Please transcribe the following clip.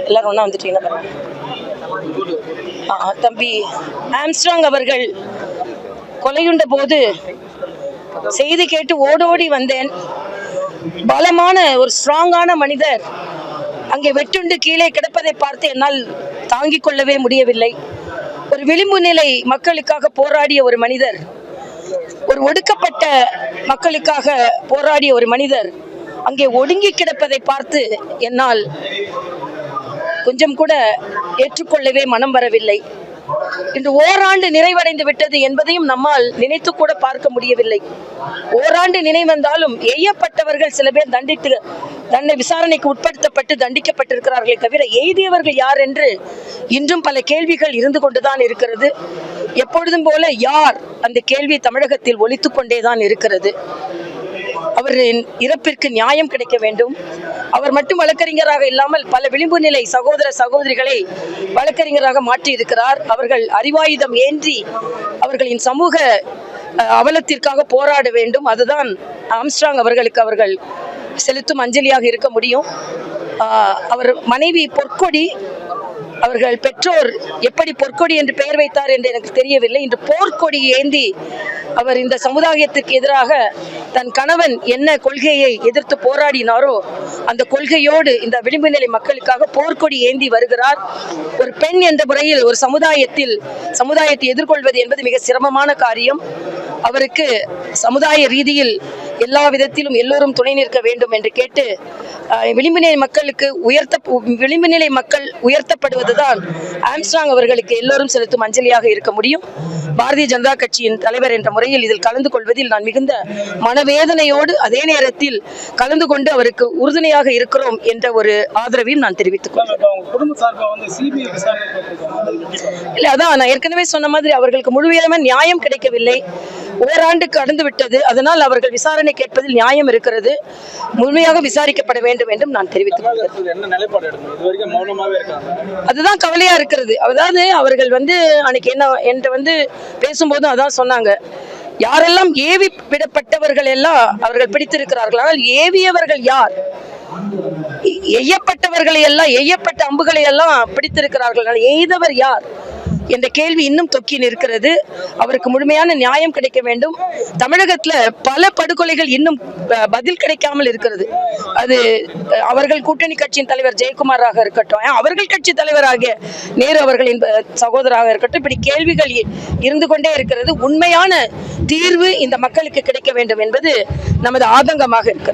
எல்லாரும் ஒன்றா வந்துட்டீங்கன்னா தம்பி ஆம்ஸ்ட்ராங் அவர்கள் கொலையுண்ட போது செய்தி கேட்டு ஓடோடி வந்தேன். பலமான ஒரு ஸ்ட்ராங்கான மனிதர் அங்கே வெட்டுண்டு கீழே கிடப்பதை பார்த்து என்னால் தாங்கிக் கொள்ளவே முடியவில்லை. ஒரு விளிம்பு நிலை மக்களுக்காக போராடிய ஒரு மனிதர், ஒரு ஒடுக்கப்பட்ட மக்களுக்காக போராடிய ஒரு மனிதர் அங்கே ஒடுங்கி கிடப்பதை பார்த்து என்னால் கொஞ்சம் கூட ஏற்றுக்கொள்ளவே மனம் வரவில்லை. இன்று ஓராண்டு நிறைவடைந்து விட்டது என்பதையும் நம்மால் நினைத்து கூட பார்க்க முடியவில்லை. ஓராண்டு நினைவந்தாலும் எய்யப்பட்டவர்கள் சில பேர் தண்டனை விசாரணைக்கு உட்படுத்தப்பட்டு தண்டிக்கப்பட்டிருக்கிறார்களே தவிர எய்தியவர்கள் யார் என்று இன்றும் பல கேள்விகள் இருந்து கொண்டுதான் இருக்கிறது. எப்பொழுதும் போல யார் அந்த கேள்வி தமிழகத்தில் ஒலித்துக் கொண்டேதான் இருக்கிறது. அவரின் இறப்பிற்கு நியாயம் கிடைக்க வேண்டும். அவர் மட்டும் வழக்கறிஞராக இல்லாமல் பல விளிம்பு நிலை சகோதர சகோதரிகளை வழக்கறிஞராக மாற்றி இருக்கிறார். அவர்கள் அறிவாயுதம் ஏந்தி அவர்களின் சமூக அவலத்திற்காக போராட வேண்டும். அதுதான் ஆம்ஸ்ட்ராங் அவர்களுக்கு அவர்கள் செலுத்தும் அஞ்சலியாக இருக்க முடியும். அவர் மனைவி பொற்கொடி, அவர்கள் பெற்றோர் எப்படி பொற்கொடி என்று பெயர் வைத்தார் என்று எனக்கு தெரியவில்லை. இன்று போர்க்கொடி ஏந்தி அவர் இந்த சமுதாயத்திற்கு எதிராக தன் கணவன் என்ன கொள்கையை எதிர்த்து போராடினாரோ அந்த கொள்கையோடு இந்த விளிம்பு நிலை மக்களுக்காக போர்க்கொடி ஏந்தி வருகிறார். ஒரு பெண் என்ற முறையில் ஒரு சமுதாயத்தை எதிர்கொள்வது என்பது மிக சிரமமான காரியம். அவருக்கு சமுதாய ரீதியில் எல்லா விதத்திலும் எல்லோரும் துணை நிற்க வேண்டும் என்று கேட்டு விளிம்பு நிலை மக்கள் உயர்த்தப்படுவதுதான் ஆம்ஸ்ட்ராங் அவர்களுக்கு எல்லோரும் செலுத்தும் அஞ்சலியாக இருக்க முடியும். பாரதிய ஜனதா கட்சியின் தலைவர் என்ற முறையில் இதில் கலந்து கொள்வதில் நான் மிகுந்த மனவேதனையோடு அதே நேரத்தில் கலந்து கொண்டு அவருக்கு உறுதுணையாக இருக்கிறோம் என்ற ஒரு ஆதரவையும் நான் தெரிவித்துக் கொள்கிறேன். இல்ல, அதான் நான் ஏற்கனவே சொன்ன மாதிரி அவர்களுக்கு முழுமையான நியாயம் கிடைக்கவில்லை. ஓராண்டு கடந்து விட்டது. அதனால் அவர்கள் விசாரணை கேட்பதில் நியாயம் இருக்கிறது. முழுமையாக விசாரிக்கப்பட வேண்டும் என்றும் நான் தெரிவித்துக் கொள்கிறேன். அதுதான் கவலையா இருக்கிறது. அதாவது அவர்கள் அன்னைக்கு என்ன பேசும்போது அதான் சொன்னாங்க, யாரெல்லாம் ஏவி விடப்பட்டவர்கள் எல்லாம் அவர்கள் பிடித்திருக்கிறார்கள். ஆனால் ஏவியவர்கள் யார்? எய்யப்பட்டவர்களை எல்லாம், எய்யப்பட்ட அம்புகளை எல்லாம் பிடித்திருக்கிறார்கள். எய்தவர் யார் என்ற கேள்வி இன்னும் தொக்கி நிற்கிறது. அவருக்கு முழுமையான நியாயம் கிடைக்க வேண்டும். தமிழகத்துல பல படுகொலைகள் இன்னும் பதில் கிடைக்காமல் இருக்கிறது. அது அவர்கள் கூட்டணி கட்சியின் தலைவர் ஜெயக்குமாராக இருக்கட்டும், அவர்கள் கட்சி தலைவராகிய நேரு அவர்களின் சகோதராக இருக்கட்டும், இப்படி கேள்விகள் இருந்து கொண்டே இருக்கிறது. உண்மையான தீர்வு இந்த மக்களுக்கு கிடைக்க வேண்டும் என்பது நமது ஆதங்கமாக இருக்கிறது.